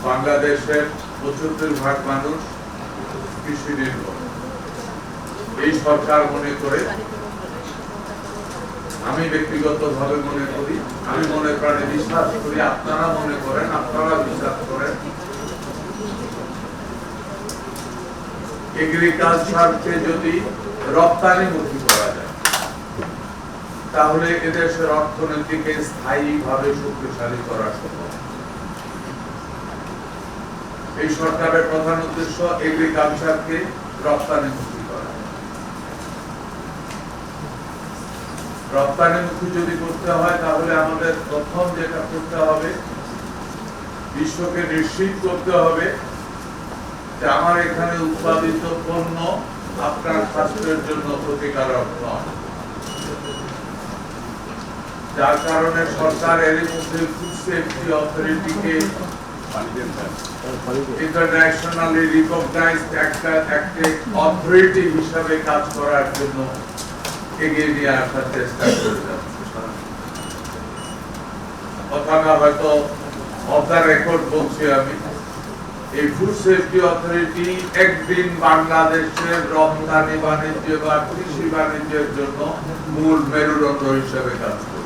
বাংলাদেশের ৭৫% মানুষ কৃষি নির্ভর। এই সরকার মনে করে, আমি ব্যক্তিগতভাবে মনে করি, আমি মনে প্রাণে বিশ্বাস করি, আপনারা মনে করেন, আপনারা বিশ্বাস করেন, এগ্রিকালচারকে যদি রপ্তানিমুখী করা যায় তাহলে এদেশের অর্থনীতিকে স্থায়ীভাবে শক্তিশালী করা সম্ভব। এই সরকারের প্রধান উদ্দেশ্য এগ্রিকালচারকে রপ্তানিমুখী করা। রপ্তানিমুখী যদি করতে হয় তাহলে আমাদের প্রথম যেটা করতে হবে, বিশ্বকে নিশ্চিত করতে হবে যে আমার এখানে উৎপাদিত পণ্য আপনার স্বাস্থ্যের জন্য ক্ষতিকারক নয়। যার কারণে সরকার এর মধ্যে ফুড সেফটি অথরিটিকে ইন্টারন্যাশনালি রিকগনাইজড একটা অথরিটি হিসাবে কাজ করার জন্য এগিয়ে নিয়ে আসার চেষ্টা করে যাচ্ছে। কথাটা হয়তো অফ দ্য রেকর্ড বলছি আমি, এই ফুড সেফটি অথরিটি একদিন বাংলাদেশের রপ্তানি বাণিজ্য বা কৃষি বাণিজ্যের জন্য মূল মেরুদণ্ড হিসেবে কাজ করবে।